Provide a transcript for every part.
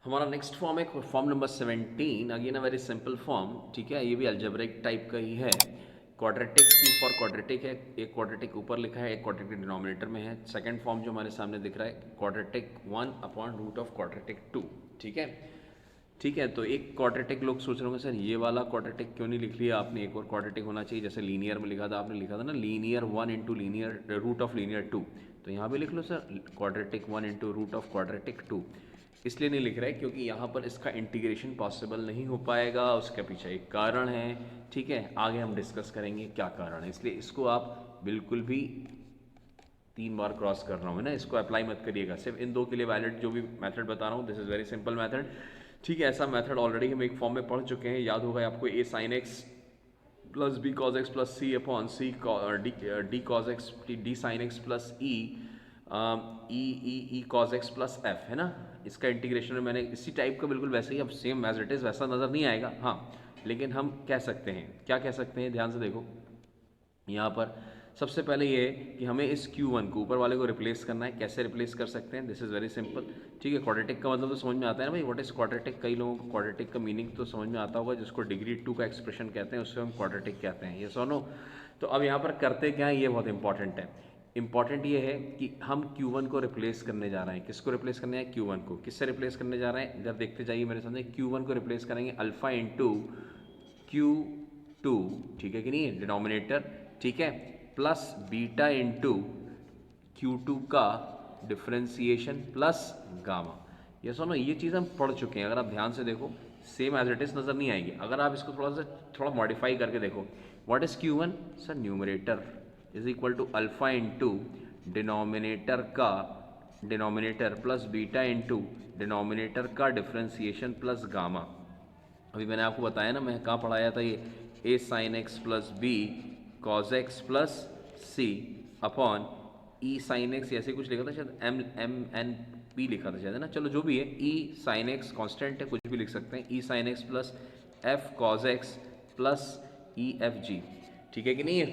हमारा next form है form number 17। Again a very simple form. ठीक है, ये भी अल्जेब्रिक टाइप का ही है। क्वाड्रेटिक क्यू फॉर क्वाड्रेटिक है, एक क्वाड्रेटिक ऊपर लिखा है, एक क्वाड्रेटिक डिनोमिनेटर में है। सेकंड फॉर्म जो हमारे सामने दिख रहा है क्वाड्रेटिक 1/रूट ऑफ क्वाड्रेटिक 2। ठीक है, ठीक है। तो एक क्वाड्रेटिक लोग सोच रहे होंगे सर ये वाला क्वाड्रेटिक क्यों नहीं लिख लिया आपने, एक और क्वाड्रेटिक होना चाहिए, जैसे लीनियर में लिखा था आपने, लिखा था ना लीनियर 1/रूट ऑफ लीनियर 2। तो यहाँ भी लिख लो सर क्वाड्रेटिक 1/रूट ऑफ क्वाड्रेटिक 2। इसलिए नहीं लिख रहा है क्योंकि यहाँ पर इसका इंटीग्रेशन पॉसिबल नहीं हो पाएगा, उसके पीछे एक कारण है। ठीक है, आगे हम डिस्कस करेंगे क्या कारण है, इसलिए इसको आप बिल्कुल भी 3 बार क्रॉस कर रहा हूँ ना, इसको अप्लाई मत करिएगा। सिर्फ इन दो के लिए वैलिड जो भी मेथड बता रहा हूँ, this is very simple method. ठीक है, ऐसा मेथड ऑलरेडी हम एक फॉर्म में पढ़ चुके हैं, याद होगा आपको, a sin x plus B cos x plus C upon c d cos x d sine x plus e cos x plus f, है ना। इसका इंटीग्रेशन में मैंने इसी टाइप का बिल्कुल वैसे ही, अब सेम एज इट इज़ वैसा नज़र नहीं आएगा, हाँ, लेकिन हम कह सकते हैं, क्या कह सकते हैं, ध्यान से देखो। यहाँ पर सबसे पहले ये है कि हमें इस Q1 को ऊपर वाले को रिप्लेस करना है। कैसे रिप्लेस कर सकते हैं, दिस इज़ वेरी सिंपल। ठीक है, क्वाड्रेटिक का मतलब तो समझ में आता है ना भाई, व्हाट इज़ क्वाड्रेटिक। कई लोगों को क्वाड्रेटिक का मीनिंग तो समझ में आता होगा, जिसको डिग्री 2 का एक्सप्रेशन कहते हैं उससे हम क्वाड्रेटिक कहते हैं, ये सुनो। तो अब यहाँ पर करते क्या है, ये बहुत इंपॉर्टेंट है। इंपॉर्टेंट ये है कि हम Q1 को रिप्लेस करने जा रहे हैं। किसको रिप्लेस करने हैं, Q1 को। किससे रिप्लेस करने जा रहे हैं, इधर देखते जाइए मेरे सामने। Q1 को रिप्लेस करेंगे अल्फा इंटू Q2, ठीक है कि नहीं, डिनोमिनेटर, ठीक है, प्लस बीटा इंटू Q2 का डिफ्रेंसिएशन प्लस गामा। ये सुनो, ये चीज़ हम पढ़ चुके हैं, अगर आप ध्यान से देखो सेम एज इट इज नज़र नहीं आएगी। अगर आप इसको थोड़ा मॉडिफाई करके देखो, what is Q1 sir, numerator is equal to alpha into denominator का denominator plus beta into denominator का डिफ्रेंसिएशन प्लस गामा। अभी मैंने आपको बताया ना, मैं कहाँ पढ़ाया था ये, A sine x plus B cos x plus C upon E sine x, ऐसे कुछ लिखा था शायद, एम एम एन पी लिखा था शायद, है ना। चलो जो भी है, ई साइन एक्स कॉन्स्टेंट है, कुछ भी लिख सकते हैं, E sine x plus F cos x plus E F G, ठीक है कि नहीं है,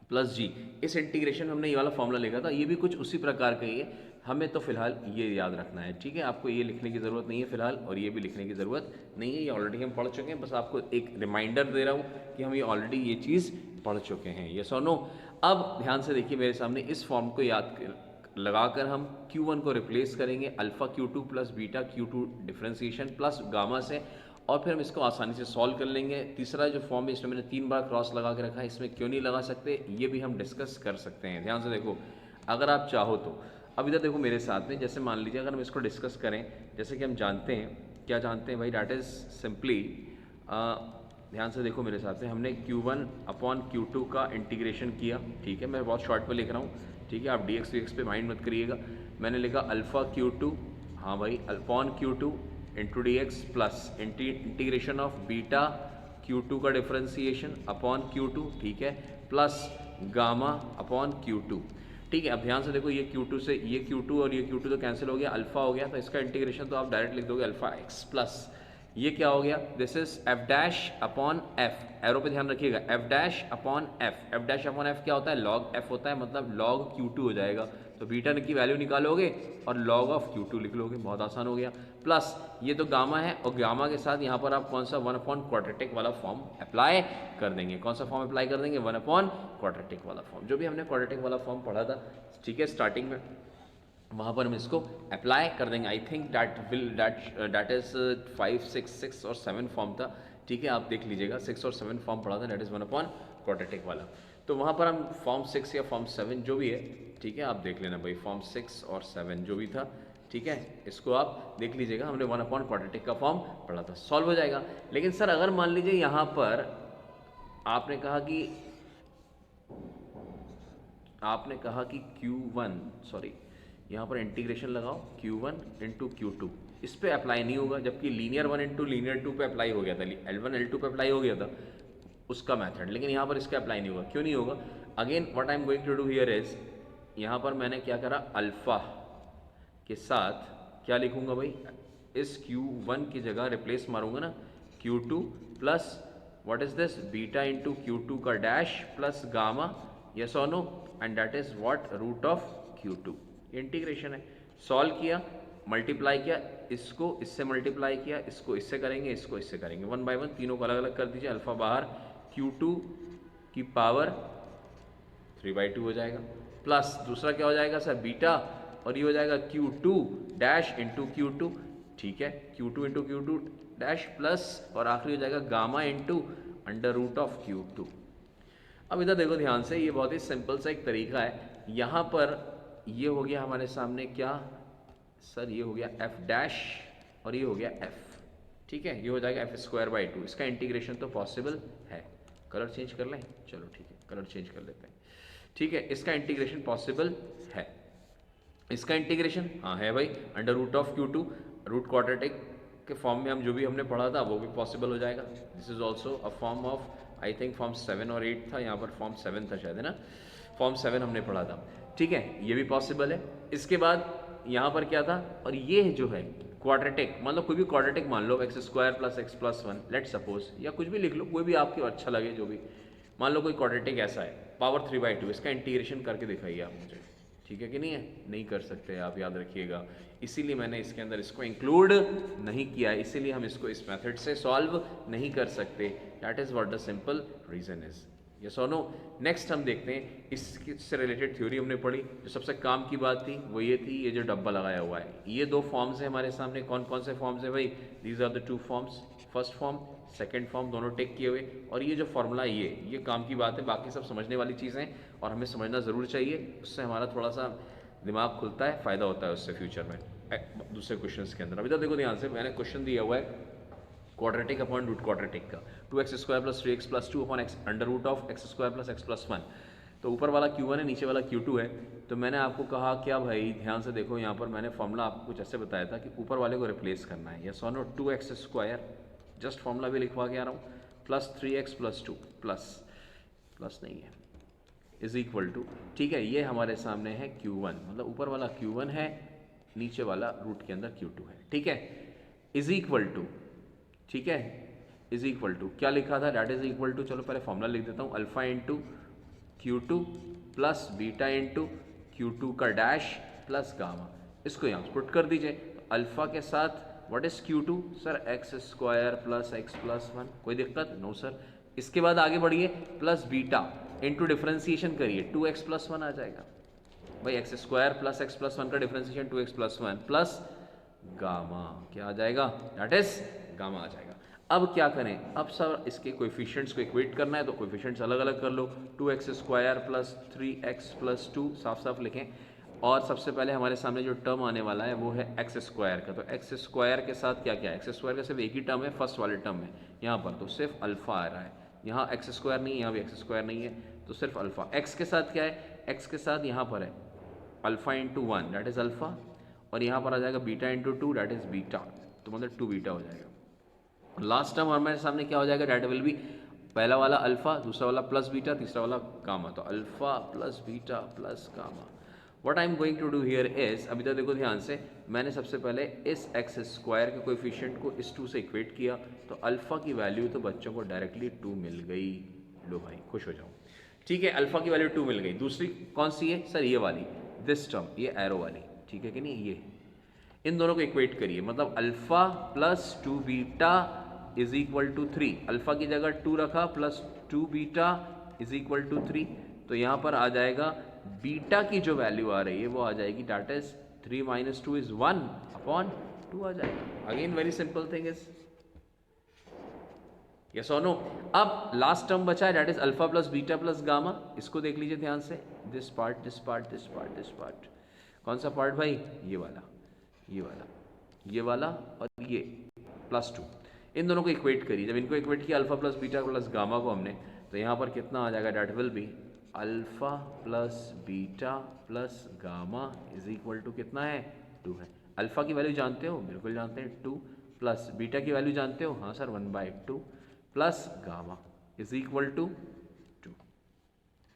प्लस जी। इस इंटीग्रेशन में हमने ये वाला फॉर्मूला लिखा था, ये भी कुछ उसी प्रकार का ही है। हमें तो फिलहाल ये याद रखना है, ठीक है, आपको ये लिखने की ज़रूरत नहीं है फिलहाल, और ये भी लिखने की ज़रूरत नहीं है, ये ऑलरेडी हम पढ़ चुके हैं। बस आपको एक रिमाइंडर दे रहा हूँ कि हम ये ऑलरेडी ये चीज़ पढ़ चुके हैं, ये सुनो। अब ध्यान से देखिए मेरे सामने, इस फॉर्म को लगाकर हम Q1 को रिप्लेस करेंगे alpha Q2 plus beta Q2 differentiation plus gamma से, और फिर हम इसको आसानी से सॉल्व कर लेंगे। तीसरा जो फॉर्म है, इसमें मैंने 3 बार क्रॉस लगा के रखा है, इसमें क्यों नहीं लगा सकते, ये भी हम डिस्कस कर सकते हैं। ध्यान से देखो, अगर आप चाहो तो। अब इधर देखो मेरे साथ में, जैसे मान लीजिए अगर हम इसको डिस्कस करें, जैसे कि हम जानते हैं, क्या जानते हैं भाई, डैट इज़ सिंपली, ध्यान से देखो मेरे साथ में, हमने Q1 अपॉन Q2 का इंटीग्रेशन किया, ठीक है, मैं बहुत शॉर्ट पर लिख रहा हूँ, ठीक है, आप dx dx पे माइंड मत करिएगा। मैंने लिखा अल्फ़ा Q2, हाँ भाई, upon Q2 into D x plus integration of beta Q2 का डिफ्रेंसिएशन अपॉन Q2, ठीक है, प्लस गामा अपॉन Q2, ठीक है। अब ध्यान से देखो, ये Q2 से ये Q2 और ये Q2 तो कैंसिल हो गया, अल्फा हो गया, तो इसका इंटीग्रेशन तो आप डायरेक्ट लिख दोगे अल्फा एक्स प्लस, ये क्या हो गया, this is F dash upon F, arrow पे ध्यान रखिएगा, F dash upon F, F dash upon F क्या होता है, लॉग एफ होता है, मतलब लॉग Q2 हो जाएगा। तो बीटा की वैल्यू निकालोगे और लॉग ऑफ Q2 लिख लोगे, बहुत आसान हो गया। प्लस ये तो गामा है, और गामा के साथ यहाँ पर आप कौन सा 1/क्वाड्रेटिक वाला फॉर्म अप्लाई कर देंगे। कौन सा फॉर्म अप्लाई कर देंगे, 1/क्वाड्रेटिक वाला फॉर्म, जो भी हमने क्वाड्रेटिक वाला फॉर्म पढ़ा था, ठीक है, स्टार्टिंग में, वहाँ पर हम इसको अप्लाई कर देंगे। आई थिंक दैट इज़ 5, 6, 6 और 7 फॉर्म था, ठीक है, आप देख लीजिएगा, 6 और 7 फॉर्म पढ़ा था, दैट इज़ 1/क्वाड्रेटिक वाला। तो वहाँ पर हम फॉर्म 6 या फॉर्म 7 जो भी है, ठीक है, आप देख लेना भाई, फॉर्म 6 और 7 जो भी था, ठीक है, इसको आप देख लीजिएगा, हमने 1/क्वाड्रेटिक का फॉर्म पढ़ा था, सॉल्व हो जाएगा। लेकिन सर अगर मान लीजिए यहाँ पर आपने कहा कि Q1, सॉरी, यहाँ पर इंटीग्रेशन लगाओ Q1 इंटू Q2, इस पर अप्लाई नहीं होगा, जबकि लीनियर 1 इंटू लीनियर 2 पे अप्लाई हो गया था, L1 L2 पे अप्लाई हो गया था उसका मेथड, लेकिन यहाँ पर इसका अप्लाई नहीं होगा। क्यों नहीं होगा, again what I am going to do here is, यहाँ पर मैंने क्या करा, अल्फा के साथ क्या लिखूंगा भाई, इस Q1 की जगह रिप्लेस मारूंगा ना, Q2 plus what is this, beta into Q2 का डैश प्लस गामा, यस और no, and that is what, root of Q2, integration है। सॉल्व किया, मल्टीप्लाई किया, इसको इससे मल्टीप्लाई किया, इसको इससे करेंगे, इसको इससे करेंगे, 1 बाय 1 तीनों को अलग अलग कर दीजिए, अल्फा बाहर Q2 की पावर 3/2 हो जाएगा, प्लस दूसरा क्या हो जाएगा सर बीटा, और ये हो जाएगा Q2 डैश इंटू Q2, ठीक है, Q2 into Q2 dash plus, और आखिरी हो जाएगा gamma into under root of Q2। अब इधर देखो ध्यान से, ये बहुत ही सिंपल सा एक तरीका है। यहाँ पर ये हो गया हमारे सामने क्या सर, ये हो गया f डैश और ये हो गया f, ठीक है, ये हो जाएगा f²/2। इसका इंटीग्रेशन तो पॉसिबल है, कलर चेंज कर लें, चलो ठीक है कलर चेंज कर लेते हैं, ठीक है, इसका इंटीग्रेशन पॉसिबल है, इसका इंटीग्रेशन हाँ है भाई, under root of Q2 root quadratic के फॉर्म में हम जो भी हमने पढ़ा था वो भी पॉसिबल हो जाएगा। This is also a form of, I think form 7 और 8 था, यहाँ पर फॉर्म 7 था शायद, है ना, फॉर्म 7 हमने पढ़ा था, ठीक है, ये भी पॉसिबल है। इसके बाद यहाँ पर क्या था, और ये जो है क्वाड्रेटिक, मतलब कोई भी क्वाड्रेटिक मान लो x² + x+1 लेट सपोज, या कुछ भी लिख लो, कोई भी आपको अच्छा लगे, जो भी मान लो कोई क्वाड्रेटिक ऐसा है, पावर 3/2, इसका इंटीग्रेशन करके दिखाइए आप मुझे, ठीक है कि नहीं है, नहीं कर सकते आप, याद रखिएगा, इसीलिए मैंने इसके अंदर इसको इंक्लूड नहीं किया, इसीलिए हम इसको इस मेथड से सॉल्व नहीं कर सकते, that is what the simple reason is. Yes और नो। नेक्स्ट हम देखते हैं, इससे रिलेटेड थ्योरी हमने पढ़ी, जो सबसे काम की बात थी वो ये थी, ये जो डब्बा लगाया हुआ है, ये दो फॉर्म्स है हमारे सामने, कौन कौन से फॉर्म्स है भाई, these are the two forms, first form second form, दोनों टेक किए हुए, और ये जो फॉर्मूला ये काम की बात है, बाकी सब समझने वाली चीज़ें और हमें समझना ज़रूर चाहिए, उससे हमारा थोड़ा सा दिमाग खुलता है, फ़ायदा होता है उससे फ्यूचर में दूसरे क्वेश्चन के अंदर। अभी तो देखो ध्यान से, मैंने क्वेश्चन दिया हुआ है क्वाड्रेटिक अपॉन रूट क्वाड्रेटिक का, 2x² + 3x + 2 upon x under root of x² + x+1। तो ऊपर वाला Q1 है, नीचे वाला Q2 है। तो मैंने आपको कहा क्या भाई, ध्यान से देखो, यहाँ पर मैंने फॉर्मूला आपको कुछ ऐसे बताया था कि ऊपर वाले को रिप्लेस करना है, यस और नो, 2x², जस्ट फॉर्मूला भी लिखवा के आ रहा हूँ, प्लस 3x + 2 प्लस नहीं है, इज इक्वल टू, ठीक है, ये हमारे सामने है Q1, मतलब ऊपर वाला Q1 है, नीचे वाला रूट के अंदर Q2 है, ठीक है, इज इक्वल टू, ठीक है, इज इक्वल टू क्या लिखा था, डैट इज इक्वल टू, चलो पहले फॉर्मूला लिख देता हूँ, alpha into Q2 plus beta into Q2 का डैश प्लस गामा, इसको यहाँ पुट कर दीजिए। तो अल्फा के साथ what is Q2 sir, x² + x+1, कोई दिक्कत नो सर। इसके बाद आगे बढ़िए, प्लस बीटा इंटू डिफ्रेंसिएशन करिए, 2x + 1 आ जाएगा भाई, x² + x+1 का डिफ्रेंसिएशन 2x + 1 प्लस गामा, क्या आ जाएगा, दैट इज गामा आ जाएगा। अब क्या करें, अब सर इसके कोएफिशिएंट्स को इक्वेट करना है, तो कोएफिशिएंट्स अलग अलग कर लो, 2x² + 3x + 2 साफ साफ लिखें, और सबसे पहले हमारे सामने जो टर्म आने वाला है वो है x² का, तो x² के साथ क्या क्या है, x² का सिर्फ एक ही टर्म है, फर्स्ट वाले टर्म में, यहाँ पर तो सिर्फ अल्फा आ रहा है, यहाँ x² नहीं है, यहाँ भी x² नहीं है, तो सिर्फ अल्फा। x के साथ क्या है, x के साथ यहाँ पर है alpha into 1 that is alpha, और यहाँ पर आ जाएगा beta into 2 that is beta, तो मतलब 2 बीटा हो जाएगा। लास्ट टर्म हमारे सामने क्या हो जाएगा, दैट विल बी पहला वाला अल्फा, दूसरा वाला प्लस बीटा, तीसरा वाला गामा, तो alpha plus beta plus gamma. What I am going to do here is, अभी तक देखो ध्यान से, मैंने सबसे पहले इस x² के कोएफिशिएंट को इस 2 से इक्वेट किया, तो अल्फा की वैल्यू तो बच्चों को डायरेक्टली 2 मिल गई, लो भाई खुश हो जाओ, ठीक है, अल्फा की वैल्यू 2 मिल गई। दूसरी कौन सी है सर, ये वाली, दिस टर्म, ये एरो वाली, ठीक है कि नहीं, ये इन दोनों को इक्वेट करिए, मतलब alpha plus 2 beta is equal to 3, alpha की जगह 2 रखा, plus 2 beta is equal to 3, तो यहाँ पर आ जाएगा बीटा की जो वैल्यू आ रही है वो आ जाएगी, दैट इज 3 - 2 इज 1 अपॉन 2 आ जाएगा। Again very simple thing is, yes और नो। अब लास्ट टर्म बचा है, that is alpha plus beta plus gamma, इसको देख लीजिए ध्यान से, this part this part this part this part, कौन सा पार्ट भाई, ये वाला, ये वाला, ये वाला और ये प्लस 2, इन दोनों को इक्वेट करिए। जब इनको इक्वेट किया alpha plus beta plus gamma को हमने, तो यहाँ पर कितना आ जाएगा, that will be alpha plus beta plus gamma is equal to कितना है, 2 है। अल्फा की वैल्यू जानते हो, बिल्कुल जानते हैं, 2, प्लस बीटा की वैल्यू जानते हो, हाँ sir 1/2 plus gamma is equal to 2।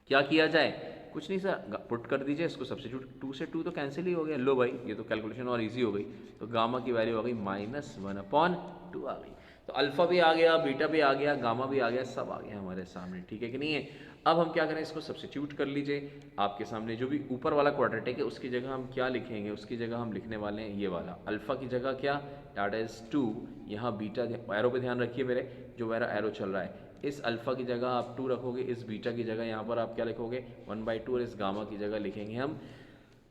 क्या किया जाए, कुछ नहीं सर, पुट कर दीजिए इसको, सब्स्टिट्यूट, 2 से 2 तो कैंसिल ही हो गया, लो भाई ये तो कैलकुलेशन और इजी हो गई, तो गामा की वैल्यू आ गई -1/2 आ गई। तो अल्फ़ा भी आ गया, बीटा भी आ गया, गामा भी आ गया, सब आ गया हमारे सामने, ठीक है कि नहीं है। अब हम क्या करें, इसको सब्स्टिट्यूट कर लीजिए। आपके सामने जो भी ऊपर वाला क्वाड्रेटिक है उसकी जगह हम क्या लिखेंगे, उसकी जगह हम लिखने वाले हैं ये वाला अल्फ़ा की जगह क्या, दैट इज़ 2। यहाँ बीटा, एरो पे ध्यान रखिए मेरे, जो मेरा एरो चल रहा है, इस अल्फ़ा की जगह आप 2 रखोगे, इस बीटा की जगह यहाँ पर आप क्या लिखोगे 1/2, और इस गामा की जगह लिखेंगे हम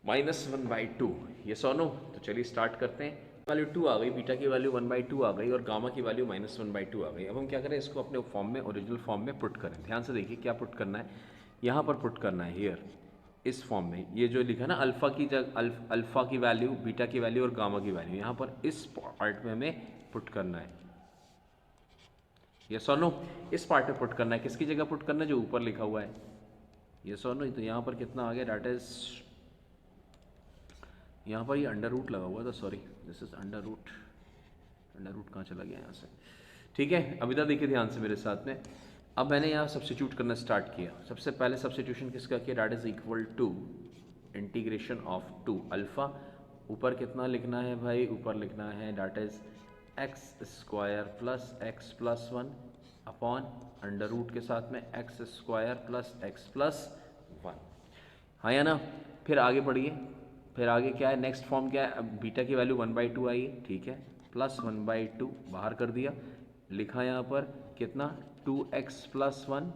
-1/2। ये सोनो, तो चलिए स्टार्ट करते हैं। वैल्यू 2 आ गई, बीटा की वैल्यू 1/2 आ गई और गामा की वैल्यू -1/2 आ गई। अब हम क्या करें, इसको अपने फॉर्म में, ओरिजिनल फॉर्म में पुट करें। ध्यान से देखिए क्या पुट करना है, यहाँ पर पुट करना है हियर, इस फॉर्म में। ये जो लिखा ना अल्फ़ा की जगह, अल्फ़ा की वैल्यू, बीटा की वैल्यू और गामा की वैल्यू, यहाँ पर इस पार्ट में हमें पुट करना है। ये सोनो, इस पार्ट में पुट करना है। किसकी जगह पुट करना है, जो ऊपर लिखा हुआ है, ये सोनो। तो यहाँ पर कितना आ गया, डेट इज, यहाँ पर ये अंडर रूट लगा हुआ था, sorry this is under root. Under root कहाँ चला गया यहाँ से, ठीक है। अब इधर देखिए ध्यान से मेरे साथ में। अब मैंने यहाँ सब्स्टिट्यूट करना स्टार्ट किया। सबसे पहले सब्स्टिट्यूशन किसका किया, that is equal to integration of 2 alpha, ऊपर कितना लिखना है भाई, ऊपर लिखना है that is x² plus x plus 1 upon under root के साथ में x² प्लस x प्लस 1, हाँ या ना। फिर आगे बढ़िए, फिर आगे क्या है, नेक्स्ट फॉर्म क्या है, अब बीटा की वैल्यू 1/2 आई है, ठीक है, प्लस 1/2 बाहर कर दिया, लिखा यहाँ पर कितना 2x प्लस 1,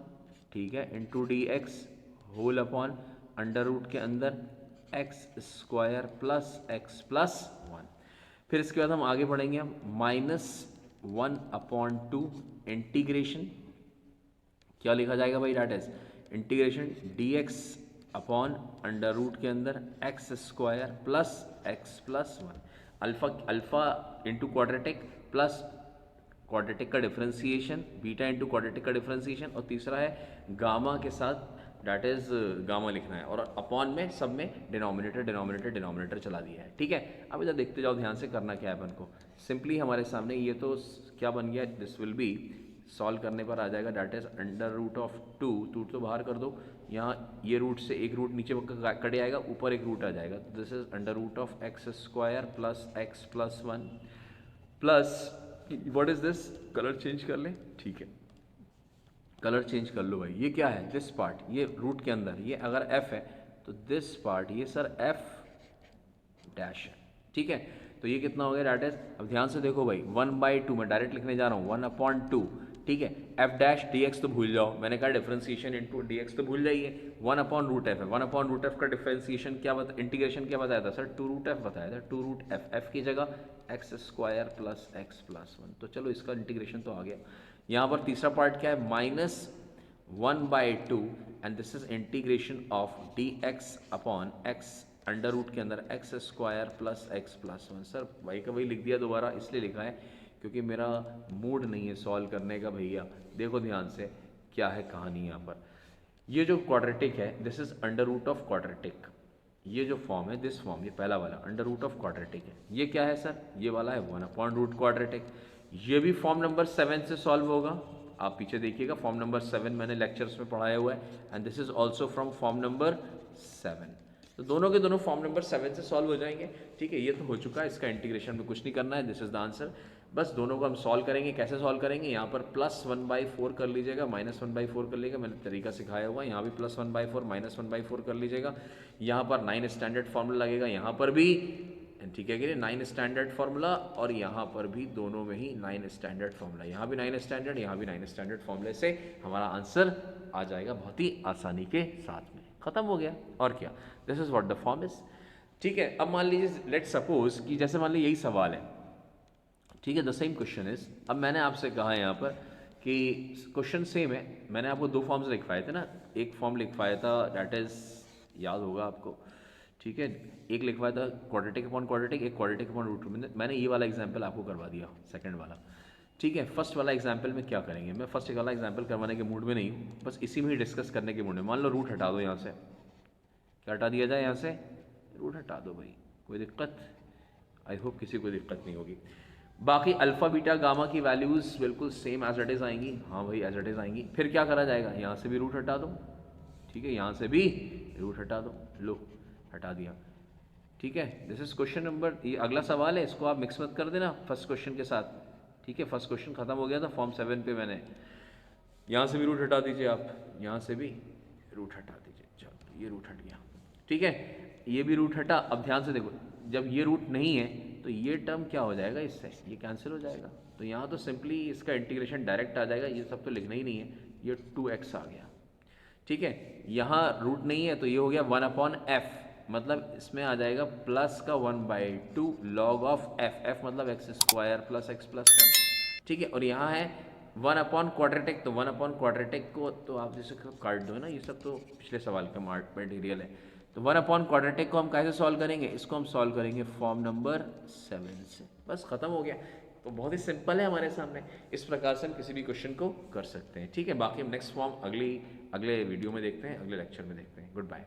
ठीक है, into dx whole upon under root के अंदर x² प्लस x प्लस 1। फिर इसके बाद हम आगे बढ़ेंगे, हम -1/2 इंटीग्रेशन, क्या लिखा जाएगा भाई, that is integration dx upon under root के अंदर x² plus x plus 1। Alpha into quadratic plus quadratic का डिफरेंशिएशन, बीटा इंटू क्वाड्रेटिक का डिफरेंशिएशन, और तीसरा है गामा के साथ, डेट इज गामा लिखना है, और अपॉन में सब में डिनोमिनेटर डिनोमिनेटर डिनोमिनेटर चला दिया है, ठीक है। अब इधर देखते जाओ ध्यान से, करना क्या है अपन को, सिंपली हमारे सामने ये तो क्या बन गया, दिस विल बी, सॉल्व करने पर आ जाएगा, that is under root of 2, 2 तो बाहर कर दो, यहाँ ये रूट से एक रूट नीचे कट जाएगा, ऊपर एक रूट आ जाएगा, तो this is under root of x² plus x plus 1 plus, what is this, colour change कर ले, ठीक है, कलर चेंज कर लो भाई। ये क्या है, दिस पार्ट, ये रूट के अंदर, ये अगर f है तो दिस पार्ट, ये सर f डैश है, ठीक है। तो ये कितना हो गया, डेट इज, अब ध्यान से देखो भाई, 1/2 मैं डायरेक्ट लिखने जा रहा हूँ, 1/2, ठीक है। f डैश dx तो भूल जाओ, मैंने कहा डिफरेंशिएशन इनटू dx तो भूल जाइए, 1/√f है, 1/√f का डिफरेंशिएशन क्या बता, इंटीग्रेशन क्या बताया था सर, 2√f बताया था, 2√f, f की जगह x² प्लस x प्लस 1। तो चलो इसका इंटीग्रेशन तो आ गया। यहाँ पर तीसरा पार्ट क्या है, -1/2 and this is integration of dx upon x under root के अंदर x² plus x plus 1। Sir भाई का वही लिख दिया दोबारा, इसलिए लिखा है क्योंकि मेरा मूड नहीं है सॉल्व करने का भैया। देखो ध्यान से क्या है कहानी यहाँ पर, ये जो क्वाड्रेटिक है, this is under root of quadratic, ये जो फॉर्म है, दिस फॉर्म, ये पहला वाला अंडर रूट ऑफ क्वाड्रेटिक है। ये क्या है सर, ये वाला है 1/√, क्वाड्रेटिक। ये भी फॉर्म नंबर 7 से सॉल्व होगा, आप पीछे देखिएगा, फॉर्म नंबर 7 मैंने लेक्चर्स में पढ़ाया हुआ है, and this is also from form number 7। तो दोनों के दोनों फॉर्म नंबर 7 से सॉल्व हो जाएंगे, ठीक है। ये तो हो चुका है, इसका इंटीग्रेशन में कुछ नहीं करना है, दिस इज द आंसर। बस दोनों को हम सॉल्व करेंगे, कैसे सॉल्व करेंगे, यहाँ पर +1/4 कर लीजिएगा, -1/4 कर लीजिएगा, मैंने तरीका सिखाया हुआ है। यहाँ भी +1/4 -1/4 कर लीजिएगा, यहाँ पर 9 स्टैंडर्ड फार्मूला लगेगा, यहाँ पर भी, ठीक है कि 9 स्टैंडर्ड फार्मूला, और यहाँ पर भी दोनों में ही 9 स्टैंडर्ड फार्मूला, यहाँ भी 9 स्टैंडर्ड, यहाँ भी 9 स्टैंडर्ड फार्मूले से हमारा आंसर आ जाएगा बहुत ही आसानी के साथ में, खत्म हो गया। और क्या, this is what the form is, ठीक है। अब मान लीजिए, लेट सपोज कि जैसे मान लीजिए यही सवाल है, ठीक है, द सेम क्वेश्चन इज, अब मैंने आपसे कहा है यहाँ पर कि क्वेश्चन सेम है, मैंने आपको 2 फॉर्म्स लिखवाए थे ना, एक फॉर्म लिखवाया था, डेट इज, याद होगा आपको, ठीक है, एक लिखवाया था क्वाड्रेटिक अपॉन क्वाड्रेटिक, एक क्वाड्रेटिक अपॉन रूट। मैंने ये वाला एग्जाम्पल आपको करवा दिया, सेकंड वाला, ठीक है। फर्स्ट वाला एग्जाम्पल में क्या करेंगे, मैं फर्स्ट वाला एग्जाम्पल करवाने के मूड में नहीं हूँ, बस इसी में ही डिस्कस करने के मूड में। मान लो रूट हटा दो यहाँ से, क्या हटा दिया जाए यहाँ से, रूट हटा दो भाई, कोई दिक्कत, आई होप किसी को दिक्कत नहीं होगी। बाकी अल्फा बीटा गामा की वैल्यूज़ बिल्कुल सेम एज इट इज़ आएंगी, हाँ भाई एज इट इज़ आएंगी। फिर क्या करा जाएगा, यहाँ से भी रूट हटा दो, ठीक है, यहाँ से भी रूट हटा दो, लो हटा दिया, ठीक है। दिस इज क्वेश्चन नंबर, ये अगला सवाल है, इसको आप मिक्स मत कर देना फर्स्ट क्वेश्चन के साथ, ठीक है, फर्स्ट क्वेश्चन खत्म हो गया था फॉर्म 7 पे। मैंने यहाँ से भी रूट हटा दीजिए आप, यहाँ से भी रूट हटा दीजिए, चलो ये रूट हट गया, ठीक है, ये भी रूट हटा। अब ध्यान से देखो, जब ये रूट नहीं है तो ये टर्म क्या हो जाएगा, इससे ये कैंसिल हो जाएगा। तो यहाँ तो सिंपली इसका इंटीग्रेशन डायरेक्ट आ जाएगा, ये सब तो लिखना ही नहीं है, ये 2x आ गया, ठीक है। यहाँ रूट नहीं है तो ये हो गया 1/f, मतलब इसमें आ जाएगा प्लस का 1/2 log ऑफ f मतलब x² प्लस x प्लस 1, ठीक है। और यहाँ है 1/क्वाड्रेटिक, तो 1/क्वाड्रेटिक को तो आप जैसे काट दो ना, ये सब तो पिछले सवाल का मटेरियल है। तो 1/क्वाड्रेटिक को हम कैसे सॉल्व करेंगे, इसको हम सॉल्व करेंगे फॉर्म नंबर 7 से, बस खत्म हो गया। तो बहुत ही सिंपल है हमारे सामने, इस प्रकार से हम किसी भी क्वेश्चन को कर सकते हैं, ठीक है। बाकी हम नेक्स्ट फॉर्म अगले वीडियो में देखते हैं, अगले लेक्चर में देखते हैं। Good bye.